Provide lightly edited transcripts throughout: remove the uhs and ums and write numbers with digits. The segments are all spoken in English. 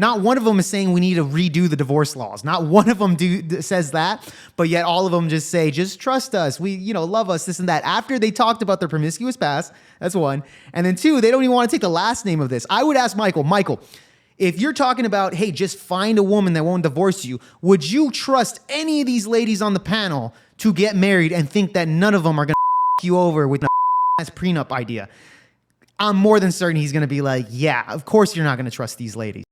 Not one of them is saying we need to redo the divorce laws. Not one of them says that, but yet all of them just say, just trust us. We, love us, this and that. After they talked about their promiscuous past, that's one. And then two, they don't even want to take the last name of this. I would ask Michael, if you're talking about, hey, just find a woman that won't divorce you, would you trust any of these ladies on the panel to get married and think that none of them are going to you over with a prenup idea? I'm more than certain he's going to be like, yeah, of course you're not going to trust these ladies.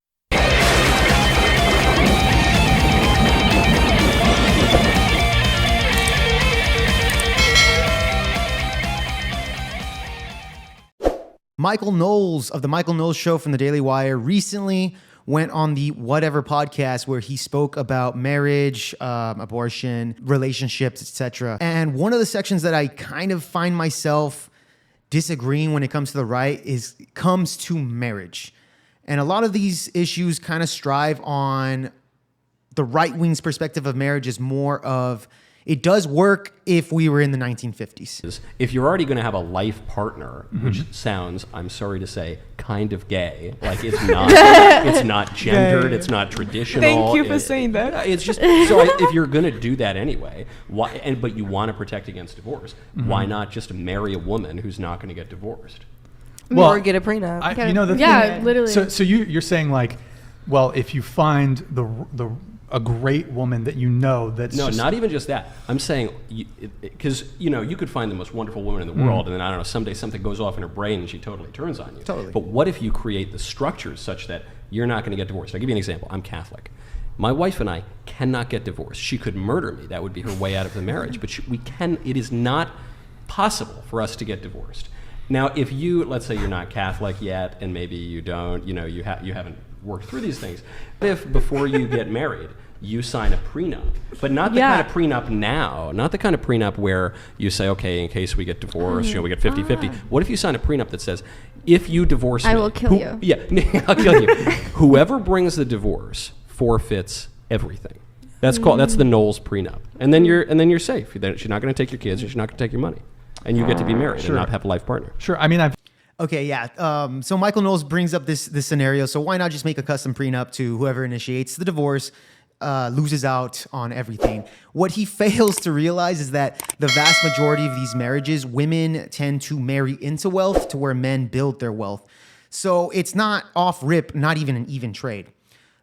Michael Knowles of the Michael Knowles Show from the Daily Wire recently went on the Whatever podcast where he spoke about marriage, abortion, relationships, etc. And one of the sections that I kind of find myself disagreeing when it comes to the right comes to marriage. And a lot of these issues kind of strive on the right wing's perspective of marriage is more of, it does work if we were in the 1950s. If you're already going to have a life partner, which sounds, I'm sorry to say, kind of gay. Like it's not gendered, it's not traditional. Thank you for saying that. It's just if you're going to do that anyway, but you want to protect against divorce, why not just marry a woman who's not going to get divorced? Well, or get a prenup. Thing, literally. So you're saying like, well, if you find a great woman that that's not even just that. I'm saying because you could find the most wonderful woman in the world, and then I don't know, someday something goes off in her brain and she totally turns on you. Totally. But what if you create the structures such that you're not going to get divorced? I'll give you an example. I'm Catholic. My wife and I cannot get divorced. She could murder me. That would be her way out of the marriage. But it is not possible for us to get divorced. Now, if let's say you're not Catholic yet, and maybe you don't, you haven't worked through these things. If before you get married, you sign a prenup, but not the kind of prenup now, not the kind of prenup where you say, okay, in case we get divorced, we get 50-50. What if you sign a prenup that says, if you divorce me, I will kill you. Yeah, I'll kill you. Whoever brings the divorce forfeits everything. That's the Knowles prenup. And then you're safe. She's not going to take your kids, and she's not going to take your money. And you get to be married and not have a life partner. Sure. I mean, Okay, yeah. So Michael Knowles brings up this scenario. So why not just make a custom prenup to whoever initiates the divorce, loses out on everything. What he fails to realize is that the vast majority of these marriages, women tend to marry into wealth to where men build their wealth. So it's not off rip, not even an even trade.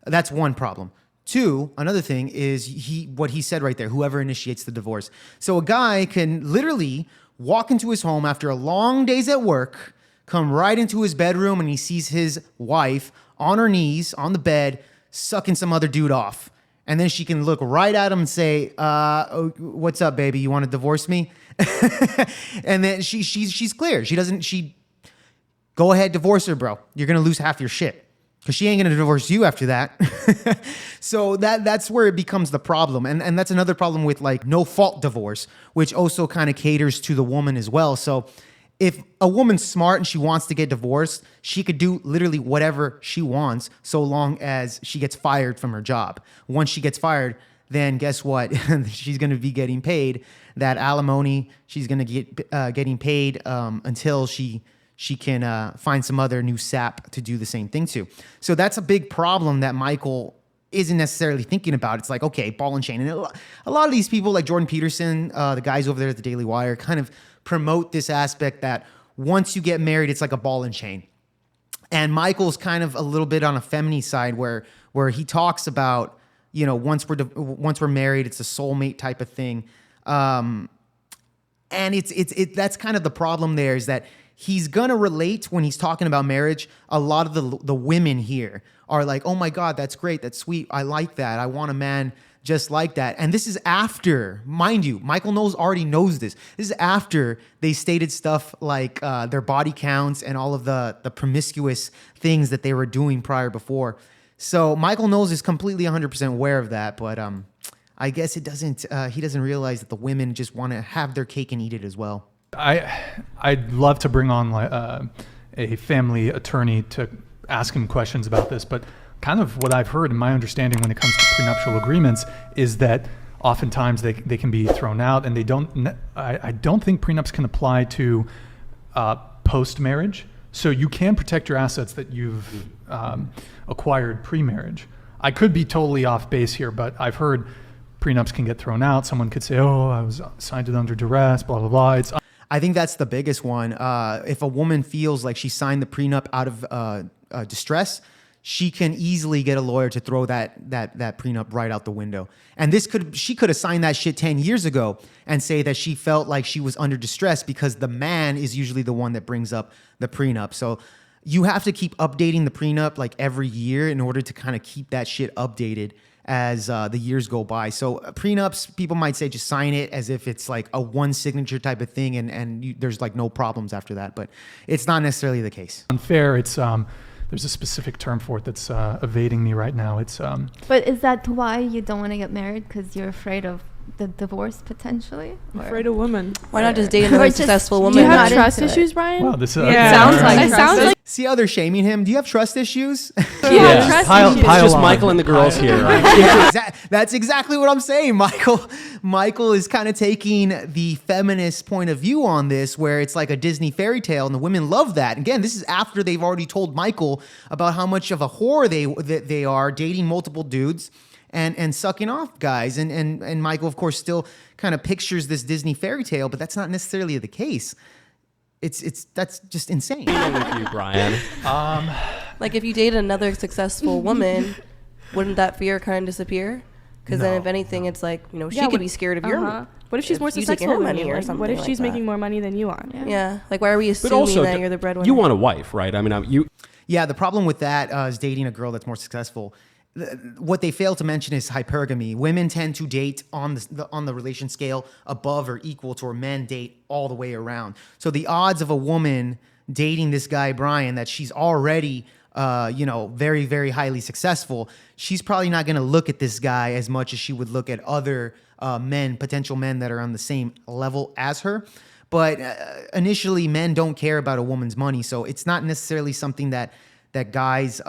That's one problem. Two, another thing is what he said right there, whoever initiates the divorce. So a guy can literally walk into his home after a long days at work, come right into his bedroom, and he sees his wife on her knees on the bed sucking some other dude off. And then she can look right at him and say, what's up, baby? You want to divorce me? And then she's clear. She go ahead, divorce her, bro. You're going to lose half your shit because she ain't going to divorce you after that. So that's where it becomes the problem. And that's another problem with like no fault divorce, which also kind of caters to the woman as well. So if a woman's smart and she wants to get divorced, she could do literally whatever she wants so long as she gets fired from her job. Once she gets fired, then guess what? She's going to be getting paid that alimony. She's going to get getting paid until she can find some other new sap to do the same thing to. So that's a big problem that Michael isn't necessarily thinking about. It's like, okay, ball and chain. And a lot of these people like Jordan Peterson, the guys over there at the Daily Wire, kind of promote this aspect that once you get married, it's like a ball and chain. And Michael's kind of a little bit on a feminine side where he talks about, once we're married, it's a soulmate type of thing. And that's kind of the problem there is that he's going to relate when he's talking about marriage. A lot of the women here are like, oh my God, that's great. That's sweet. I like that. I want a man just like that. And this is after, mind you, Michael Knowles already knows this. This is after they stated stuff like their body counts and all of the promiscuous things that they were doing before. So Michael Knowles is completely 100% aware of that. But I guess he doesn't realize that the women just want to have their cake and eat it as well. I'd love to bring on a family attorney to ask him questions about this, but kind of what I've heard and my understanding when it comes to prenuptial agreements is that oftentimes they can be thrown out, and I don't think prenups can apply to post-marriage. So you can protect your assets that you've acquired pre-marriage. I could be totally off base here, but I've heard prenups can get thrown out. Someone could say, oh, I was signed it under duress, blah, blah, blah. I think that's the biggest one. If a woman feels like she signed the prenup out of distress, she can easily get a lawyer to throw that prenup right out the window. And she could have signed that shit 10 years ago and say that she felt like she was under distress because the man is usually the one that brings up the prenup. So you have to keep updating the prenup like every year in order to kind of keep that shit updated as the years go by. So prenups, people might say just sign it as if it's like a one signature type of thing and there's like no problems after that, but it's not necessarily the case. Unfair. It's there's a specific term for it that's evading me right now. It's But is that why you don't want to get married? Because you're afraid of the divorce potentially? Afraid of women. Why not just date another successful woman? Do you have not trust into it. issues, Brian? wow, this Sounds like See how they're shaming him? Do you have trust issues? Yeah. trust Pile- issues. pile It's just on. Michael and the girls here. That's exactly what I'm saying. Michael is kind of taking the feminist point of view on this, where it's like a Disney fairy tale, and the women love that. Again, this is after they've already told Michael about how much of a whore they are dating multiple dudes and sucking off guys. And Michael, of course, still kind of pictures this Disney fairy tale, but that's not necessarily the case. That's just insane. with you, Brian. Like if you dated another successful woman, wouldn't that fear kind of disappear? Because then, if anything, it's like she could be scared of your. What if she's more you taking successful her than money you? or Like, something what if like she's that? making more money than you are? Yeah. Like why are we But assuming also, that you're the breadwinner? you want a wife, right? I mean, you. Yeah, the problem with that is dating a girl that's more successful. What they fail to mention is hypergamy. Women tend to date on the relation scale above or equal to where men date all the way around. So the odds of a woman dating this guy Brian, that she's already very, very highly successful, she's probably not going to look at this guy as much as she would look at other potential men that are on the same level as her. But initially, men don't care about a woman's money, so it's not necessarily something that guys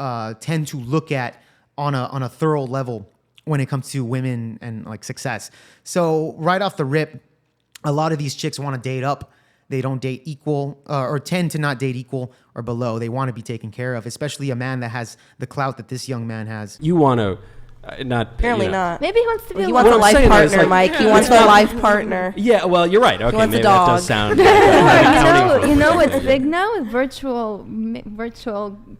tend to look at on a thorough level when it comes to women and like success. So right off the rip, a lot of these chicks want to date up. They don't date equal or tend to not date equal or below. They want to be taken care of, especially a man that has the clout that this young man has. You want to not Apparently not. Maybe he wants to be He a wants a What I'm life saying is, partner, like- Mike. He wants a life partner. Yeah, well, you're right. Okay, wants a maybe that does dog. sound. accounting you know for- what's big now? Virtual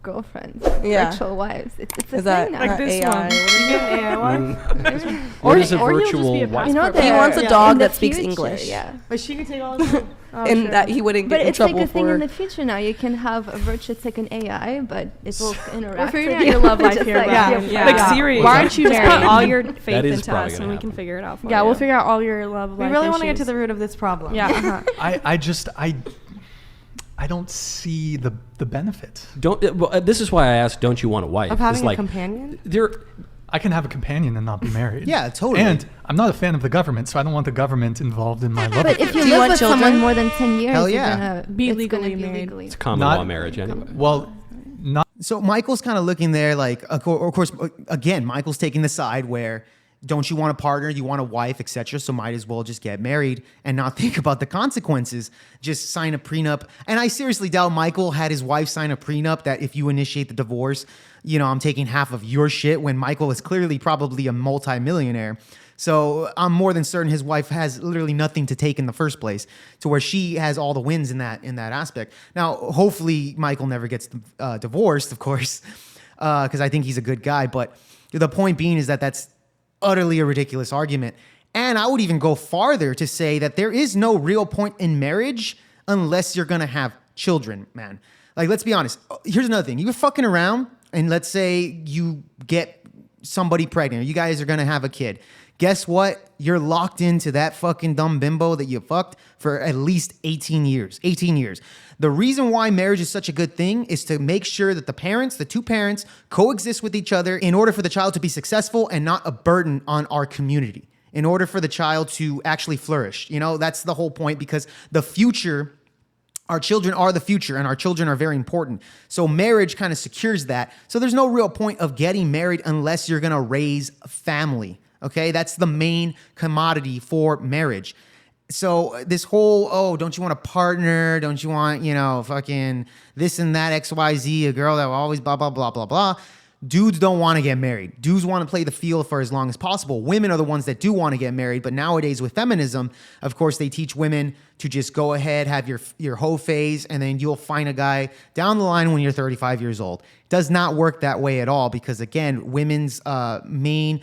girlfriends, Yeah. virtual wives. It's a Is that thing now. Like this AI? one. You get an AI one? What is a or he'll just be virtual a wife? You know what person. He they're- wants a in dog the that speaks future, English. Yeah. But she can take all the time. And that he wouldn't But get in it's like trouble a thing in for. the future now. You can have a virtual, it's like an AI, but it will interact We're with figuring out you. your love life Just here, like Brian. your Yeah. friend. Like Siri. Why Why aren't don't you married? put all your faith That is into probably us gonna and we happen. can figure it out for Yeah, you. we'll figure out all your love life We really want to get issues. to the root of this problem. Yeah. I don't see the benefit. This is why I asked, don't you want a wife? Of having It's a like, companion? I can have a companion and not be married. Yeah, totally. And I'm not a fan of the government, so I don't want the government involved in my love But affair. if you Do you live want with children? someone more than 10 years, Hell you're yeah. gonna Be it's legally gonna be married. legally. it's a common Not- law marriage anyway. Well, not So Michael's kind of looking there like, of course, again, Michael's taking the side where don't you want a partner, you want a wife, etc. So might as well just get married and not think about the consequences. Just sign a prenup. And I seriously doubt Michael had his wife sign a prenup that if you initiate the divorce, I'm taking half of your shit, when Michael is clearly probably a multimillionaire. So I'm more than certain his wife has literally nothing to take in the first place, to where she has all the wins in that aspect. Now, hopefully Michael never gets divorced, of course, because I think he's a good guy. But the point being is that that's utterly a ridiculous argument. And I would even go farther to say that there is no real point in marriage unless you're going to have children, man. Like, let's be honest. Here's another thing. You're fucking around, and let's say you get somebody pregnant. You guys are going to have a kid. Guess what? You're locked into that fucking dumb bimbo that you fucked for at least 18 years. 18 years. The reason why marriage is such a good thing is to make sure that the two parents, coexist with each other in order for the child to be successful and not a burden on our community. In order for the child to actually flourish. That's the whole point, because the future, our children are the future, and our children are very important. So marriage kind of secures that. So there's no real point of getting married unless you're going to raise a family. Okay, that's the main commodity for marriage. So this whole, oh, don't you want a partner? Don't you want, fucking this and that, XYZ, a girl that will always blah, blah, blah, blah, blah. Dudes don't want to get married. Dudes want to play the field for as long as possible. Women are the ones that do want to get married. But nowadays with feminism, of course, they teach women to just go ahead, have your hoe phase, and then you'll find a guy down the line when you're 35 years old. It does not work that way at all because, again, women's main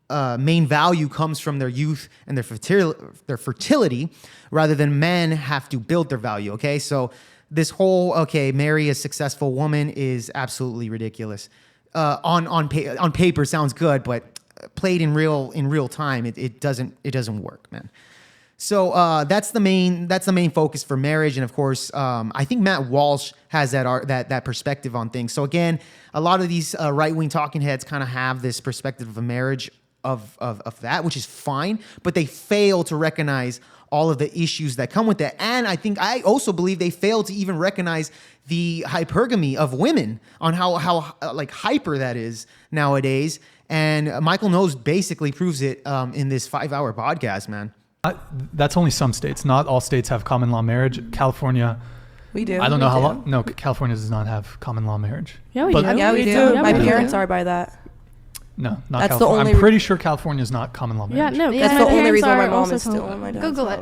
value comes from their youth and their fertility rather than men have to build their value, okay? So this whole, marry a successful woman is absolutely ridiculous. On paper sounds good, but played in real time, it doesn't work, man. So that's the main focus for marriage, and of course, I think Matt Walsh has that perspective on things. So again, a lot of these right-wing talking heads kind of have this perspective of a marriage of that, which is fine, but they fail to recognize all of the issues that come with that. And I also believe they fail to even recognize the hypergamy of women on how like hyper that is nowadays. And Michael Knowles basically proves it in this 5-hour podcast, man. That's only some states. Not all states have common law marriage. California, We do. I don't know how long. No, California does not have common law marriage. Yeah, we But- do. Yeah, we do. Yeah, My we do. parents are by that. No, not That's the California. only I'm pretty sure California is not common law Yeah, marriage. no. Yeah, That's my the only parents reason why are my mom also is still common. on my dad's Google side.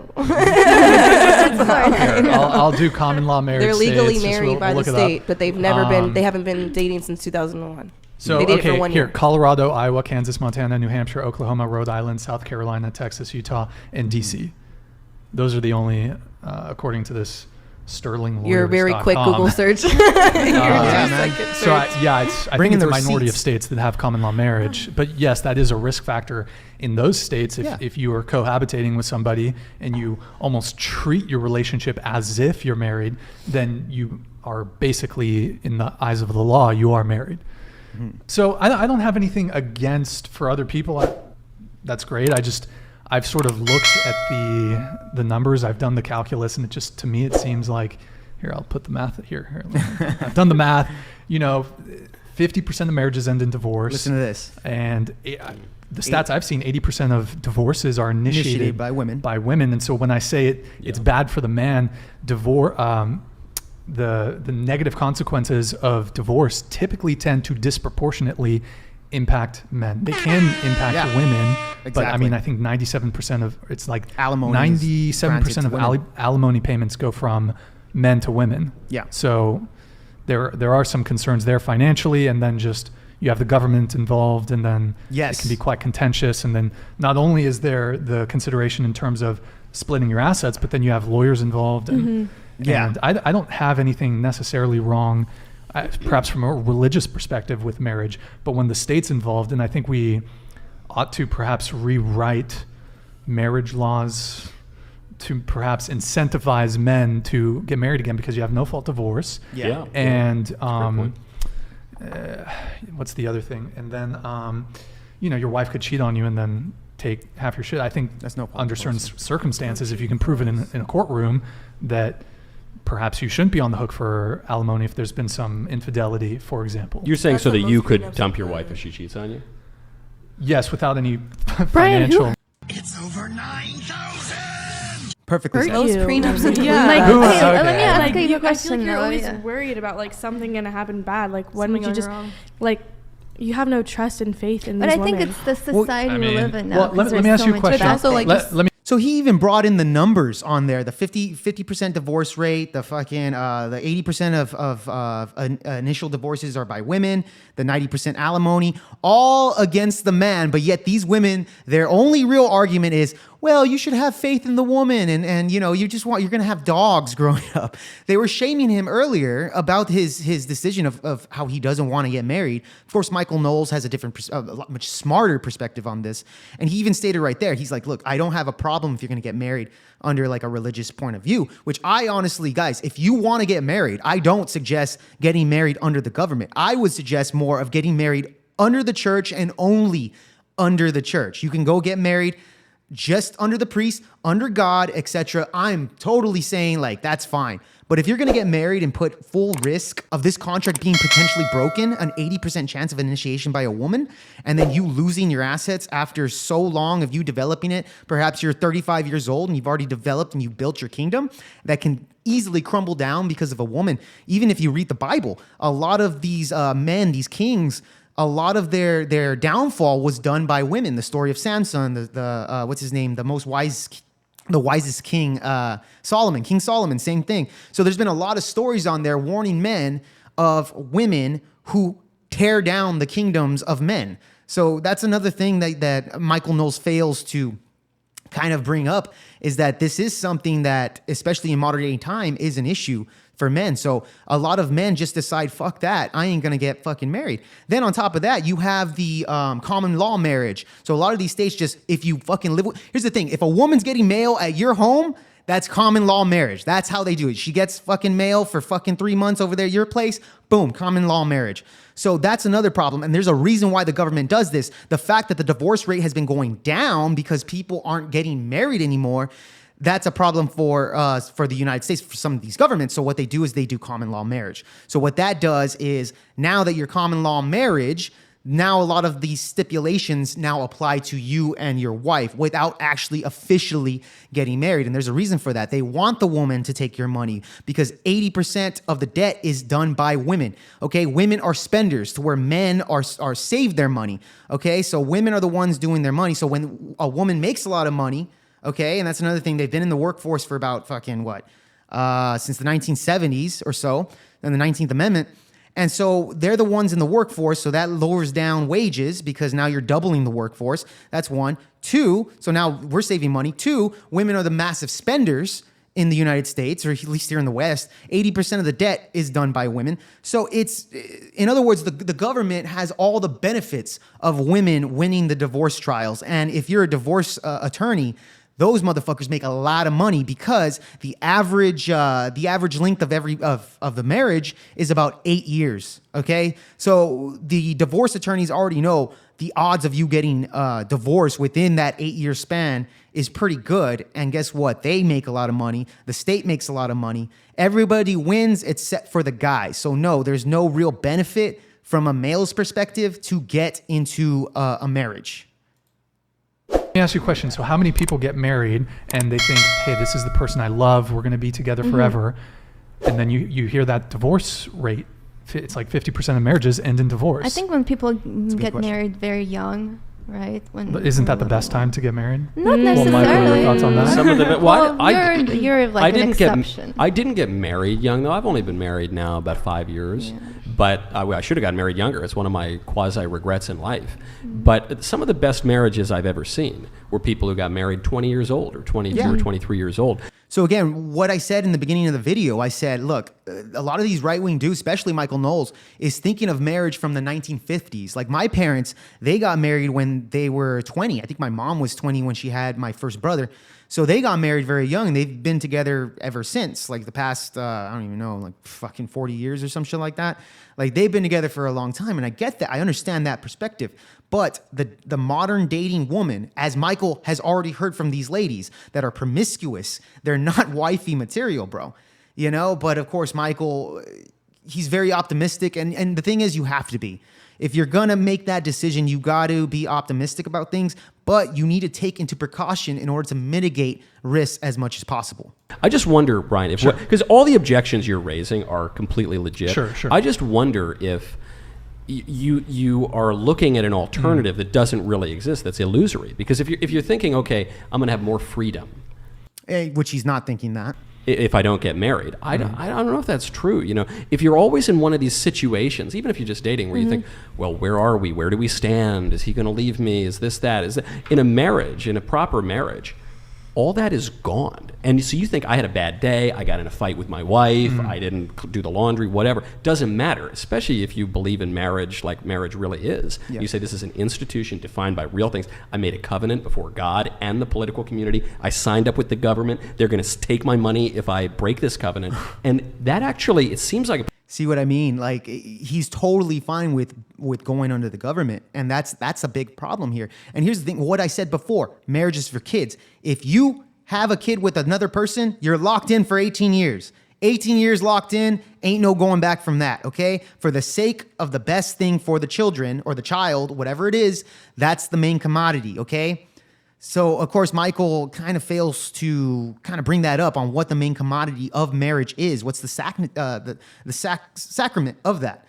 it. Here, I'll do common law marriage. They're legally states, just married by the look it up. state, but they've never been. Um, They haven't been dating since 2001. So They did it for okay, 1 here: year. Colorado, Iowa, Kansas, Montana, New Hampshire, Oklahoma, Rhode Island, South Carolina, Texas, Utah, and DC. Those are the only, according to this Sterling Lawyers. You're a very quick Google search. Yeah, man. So I think Bring in it's a the minority of receipts. states that have common law marriage. But yes, that is a risk factor in those states. If you are cohabitating with somebody and you almost treat your relationship as if you're married, then you are basically, in the eyes of the law, you are married. Mm-hmm. So I don't have anything against for other people. That's great. I've sort of looked at the numbers. I've done the calculus, and to me, it seems like, here, I'll put the math here. I've done the math. 50% of marriages end in divorce. Listen to this. And the stats I've seen, 80% of divorces are initiated by women. And so when I say it's bad for the man, divorce, the negative consequences of divorce typically tend to disproportionately impact men. They can impact women, but I mean, I think 97% of it's like Alimony 97% of alimony payments go from men to women. Yeah. So there are some concerns there financially, and then just you have the government involved, and then it can be quite contentious. And then not only is there the consideration in terms of splitting your assets, but then you have lawyers involved. And, and I don't have anything necessarily wrong, perhaps from a religious perspective with marriage, but when the state's involved, and I think we ought to perhaps rewrite marriage laws to perhaps incentivize men to get married again, because you have no fault divorce. Yeah. And point. what's the other thing? And then your wife could cheat on you and then take half your shit. I think That's no fault under certain divorce. circumstances, if you can prove it in a courtroom, that perhaps you shouldn't be on the hook for alimony if there's been some infidelity, for example. You're saying That's so what that you most could prenups dump are your for. wife if she cheats on you? Yes, without any Brian, financial. It's over 9,000! Perfectly Hurt said. Most you. prenups include Yeah. that. Who- Okay, okay. let me ask Like, you a I feel question. like you're though, always yeah. worried about like something gonna happen bad. Like when Something would you going just wrong. like you have no trust and faith in But these I think women. it's the society we live in now. well, 'cause let me there's ask so you a much question. bad also, like, things. just- let me So he even brought in the numbers on there, the 50% divorce rate, the fucking the 80% of initial divorces are by women, the 90% alimony, all against the man. But yet these women, their only real argument is, well, you should have faith in the woman, and you're gonna have dogs growing up. They were shaming him earlier about his decision of how he doesn't want to get married. Of course, Michael Knowles has a different, much smarter perspective on this, and he even stated right there, he's like, look, I don't have a problem if you're gonna get married under like a religious point of view, which I honestly, guys, if you want to get married, I don't suggest getting married under the government. I would suggest more of getting married under the church and only under the church. You can go get married just under the priest, under God, etc. I'm totally saying like that's fine. But if you're going to get married and put full risk of this contract being potentially broken, an 80% chance of initiation by a woman, and then you losing your assets after so long of you developing it, perhaps you're 35 years old and you've already developed and you built your kingdom, that can easily crumble down because of a woman. Even if you read the Bible, a lot of these men, these kings, a lot of their downfall was done by women. The story of Samson, the what's his name, the wisest king, King Solomon, same thing. So there's been a lot of stories on there warning men of women who tear down the kingdoms of men. So that's another thing that Michael Knowles fails to kind of bring up, is that this is something that, especially in modern day time, is an issue for men. So a lot of men just decide, fuck that, I ain't gonna get fucking married. Then on top of that, you have the common law marriage. So a lot of these states just, if you fucking live with, here's the thing, if a woman's getting mail at your home, that's common law marriage. That's how they do it. She gets fucking mail for fucking 3 months over there at your place, boom, common law marriage. So that's another problem. And there's a reason why the government does this. The fact that the divorce rate has been going down because people aren't getting married anymore, that's a problem for the United States, for some of these governments. So what they do is they do common law marriage. So what that does is, now that you're common law marriage, now a lot of these stipulations now apply to you and your wife without actually officially getting married. And there's a reason for that. They want the woman to take your money because 80% of the debt is done by women. Okay, women are spenders, to where men are save their money. Okay, so women are the ones doing their money. So when a woman makes a lot of money, okay, and that's another thing, they've been in the workforce for about fucking what? Since the 1970s or so, and the 19th Amendment. And so they're the ones in the workforce, so that lowers down wages because now you're doubling the workforce. That's one. Two, so now we're saving money. Two, women are the massive spenders in the United States, or at least here in the West. 80% of the debt is done by women. So it's, in other words, the government has all the benefits of women winning the divorce trials. And if you're a divorce attorney, those motherfuckers make a lot of money because the average length of the marriage is about 8 years. Okay, so the divorce attorneys already know the odds of you getting divorced within that 8-year span is pretty good. And guess what? They make a lot of money. The state makes a lot of money. Everybody wins except for the guy. So no, there's no real benefit from a male's perspective to get into a marriage. Let me ask you a question. So how many people get married and they think, hey, this is the person I love, we're going to be together forever. And then you hear that divorce rate, it's like 50% of marriages end in divorce. I think when people get married very young, right? Isn't that the best time to get married? Not Well, necessarily. Michael, your thoughts on that? Some of them. You're like an exception. I didn't get married young, though. I've only been married now about 5 years. Yeah. But I should have gotten married younger. It's one of my quasi-regrets in life. But some of the best marriages I've ever seen were people who got married 20 years old or 22 or 23 years old. So again, what I said in the beginning of the video, I said, look, a lot of these right-wing dudes, especially Michael Knowles, is thinking of marriage from the 1950s. Like my parents, they got married when they were 20. I think my mom was 20 when she had my first brother. So they got married very young, and they've been together ever since, like the past, I don't even know, like fucking 40 years or some shit like that. Like they've been together for a long time, and I get that. I understand that perspective. But the modern dating woman, as Michael has already heard from these ladies that are promiscuous, they're not wifey material, bro. You know, but of course, Michael, he's very optimistic. And the thing is, you have to be. If you're going to make that decision, you got to be optimistic about things, but you need to take into precaution in order to mitigate risks as much as possible. I just wonder, Brian, if because all the objections you're raising are completely legit. Sure. I just wonder if you are looking at an alternative that doesn't really exist, that's illusory. Because if you're thinking, okay, I'm going to have more freedom. Which he's not thinking that. If I don't get married. I don't know if that's true. You know, if you're always in one of these situations, even if you're just dating, where you think, well, where are we? Where do we stand? Is he going to leave me? Is this, that? Is that? In a marriage, in a proper marriage, all that is gone. And so you think, I had a bad day, I got in a fight with my wife, I didn't do the laundry, whatever. Doesn't matter, especially if you believe in marriage like marriage really is. Yeah. You say this is an institution defined by real things. I made a covenant before God and the political community. I signed up with the government. They're going to take my money if I break this covenant. And that actually, it seems like... See what I mean? Like, he's totally fine with going under the government. And that's a big problem here. And here's the thing, what I said before, marriage is for kids. If you have a kid with another person, you're locked in for 18 years. 18 years locked in, ain't no going back from that, okay? For the sake of the best thing for the children or the child, whatever it is, that's the main commodity, okay? So, of course, Michael kind of fails to kind of bring that up on what the main commodity of marriage is. What's the sacrament of that?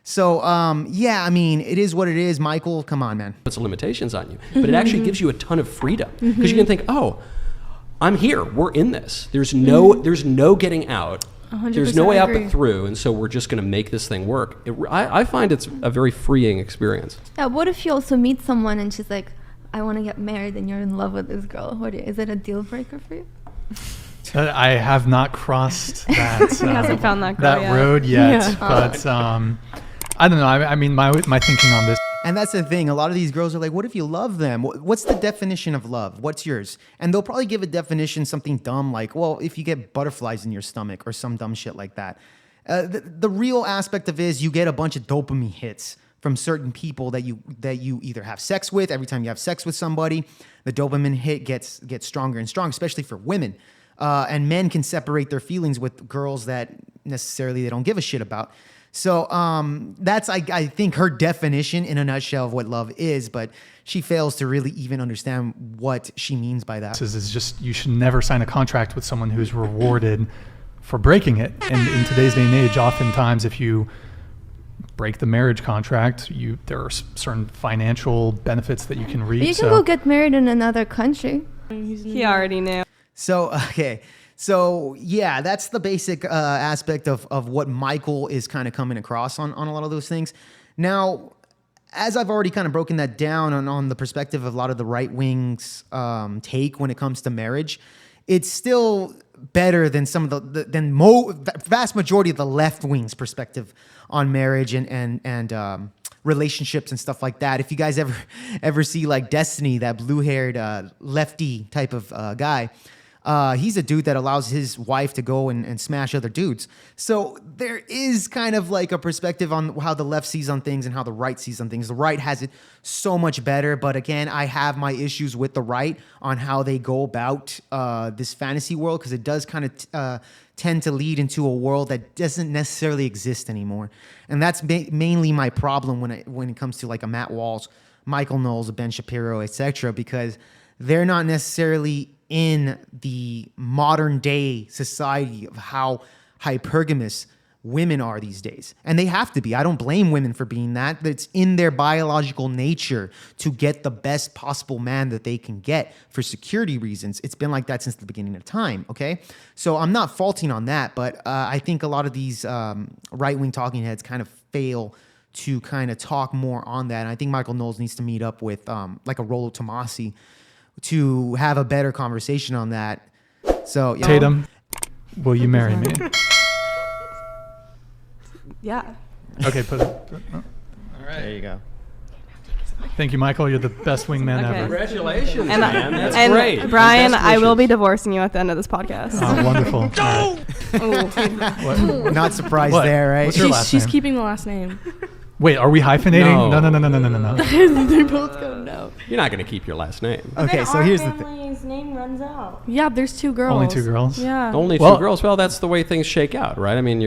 So, yeah, I mean, it is what it is. Michael, come on, man. Puts limitations on you, but it actually gives you a ton of freedom because you can think, oh, I'm here. We're in this. There's no getting out. There's no way out but through, and so we're just going to make this thing work. I find it's a very freeing experience. Yeah, what if you also meet someone and she's like, I want to get married, and you're in love with this girl? Is it a deal breaker for you? I have not crossed that. He hasn't found that girl yet. road yet, Yeah. but I don't know. I mean, my thinking on this. And that's the thing. A lot of these girls are like, what if you love them? What's the definition of love? What's yours? And they'll probably give a definition, something dumb like, well, if you get butterflies in your stomach or some dumb shit like that. The real aspect of it is you get a bunch of dopamine hits from certain people that you either have sex with. Every time you have sex with somebody, the dopamine hit gets stronger and stronger, especially for women. And men can separate their feelings with girls that necessarily they don't give a shit about. So that's, I think, her definition in a nutshell of what love is, but she fails to really even understand what she means by that. Is just you should never sign a contract with someone who's rewarded for breaking it. And in today's day and age, oftentimes if you break the marriage contract, there are certain financial benefits that you can reap. But you can go get married in another country. He already knew. So, okay. So, yeah, that's the basic aspect of what Michael is kind of coming across on a lot of those things. Now, as I've already kind of broken that down on the perspective of a lot of the right wing's take when it comes to marriage, it's still better than some of the vast majority of the left wing's perspective on marriage and relationships and stuff like that. If you guys ever see like Destiny, that blue-haired lefty type of guy, he's a dude that allows his wife to go and smash other dudes. So there is kind of like a perspective on how the left sees on things and how the right sees on things. The right has it so much better, but again, I have my issues with the right on how they go about this fantasy world, because it does kind of tend to lead into a world that doesn't necessarily exist anymore. And that's mainly my problem when it comes to like a Matt Walsh, Michael Knowles, a Ben Shapiro, etc., because they're not necessarily in the modern day society of how hypergamous women are these days. And they have to be. I don't blame women for being that. It's in their biological nature to get the best possible man that they can get for security reasons. It's been like that since the beginning of time, okay? So I'm not faulting on that, but I think a lot of these right-wing talking heads kind of fail to kind of talk more on that. And I think Michael Knowles needs to meet up with like a Rollo Tomasi to have a better conversation on that. So Tatum, will you marry me? Yeah. Okay, put it. All right. there you go. Thank you, Michael. You're the best wingman Okay. ever. Congratulations, And, man. That's and great. Brian, Best I will wishes. be divorcing you at the end of this podcast. Oh, wonderful. All right. Ooh. Not surprised What? there, right? What's your last She's name? keeping the last name. Wait, are we hyphenating? No. No. They both go no. You're not going to keep your last name. Okay, so here's the thing. family's name runs out. Yeah, there's 2 girls. Only 2 girls? Yeah. Only Well- 2 girls. Well, that's the way things shake out, right? I mean,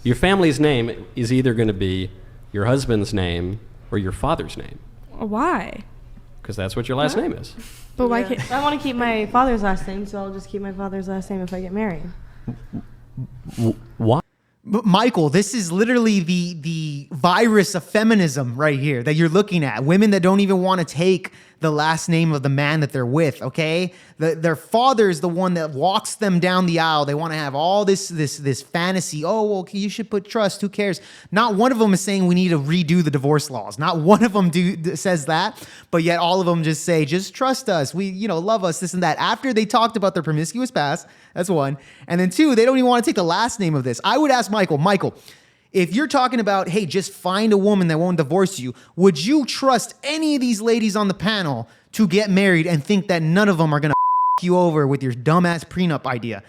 your family's name is either going to be your husband's name or your father's name, Why? because that's what your last name is. But why can't... I want to keep my father's last name, so I'll just keep my father's last name if I get married. Why? But Michael, this is literally the virus of feminism right here that you're looking at. Women that don't even want to take the last name of the man that they're with, okay? Their father is the one that walks them down the aisle. They want to have all this fantasy. Oh, well, you should put trust. Who cares? Not one of them is saying we need to redo the divorce laws. Not one of them says that, but yet all of them just say, just trust us. We, love us, this and that. After they talked about their promiscuous past, that's one. And then 2, they don't even want to take the last name of this. I would ask Michael, if you're talking about, hey, just find a woman that won't divorce you, would you trust any of these ladies on the panel to get married and think that none of them are going to you over with your dumbass prenup idea?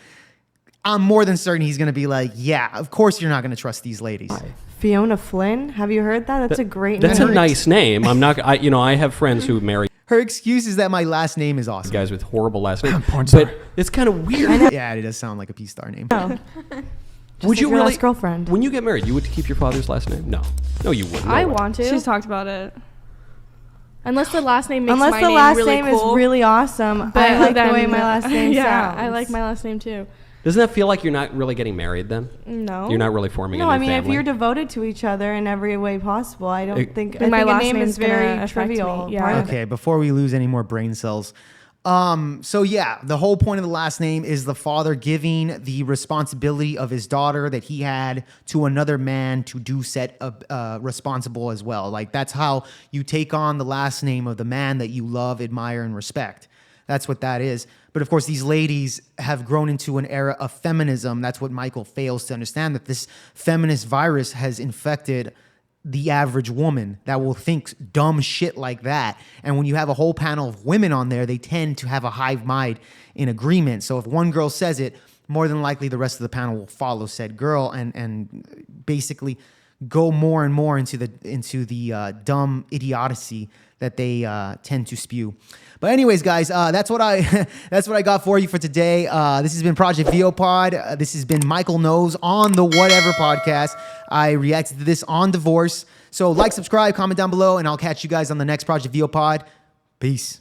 I'm more than certain he's going to be like, yeah, of course you're not going to trust these ladies. Fiona Flynn? Have you heard that? That's a great That's name. a nice name. I'm not. I have friends who marry Her excuse is that my last name is awesome. guys with horrible last names, Porn star. but it's kind of weird. Yeah, it does sound like a P-star name. Would like you your really? last girlfriend. When you get married, you would keep your father's last name? No. No, you wouldn't. No I way. want to. She's talked about it. Unless the last name makes Unless my the name last really name cool. is really awesome. But I like the then- way my last name yeah, sounds. I like my last name too. Doesn't that feel like you're not really getting married then? No. You're not really forming No, a new I mean, family? if you're devoted to each other in every way possible, I don't It- think, Then I my think a last name name's is very gonna affect trivial. me, yeah. part of it. Okay, before we lose any more brain cells. So yeah, the whole point of the last name is the father giving the responsibility of his daughter that he had to another man to do set responsible as well. Like that's how you take on the last name of the man that you love, admire, and respect. That's what that is. But of course, these ladies have grown into an era of feminism. That's what Michael fails to understand, that this feminist virus has infected the average woman that will think dumb shit like that. And when you have a whole panel of women on there, they tend to have a hive mind in agreement. So if one girl says it, more than likely the rest of the panel will follow said girl and basically go more and more into the dumb idiocy that they tend to spew. But anyways, guys, that's what I that's what I got for you for today. This has been Project VOPod. This has been Michael Knowles on the Whatever Podcast. I reacted to this on divorce. So like, subscribe, comment down below, and I'll catch you guys on the next Project VOPod. Peace.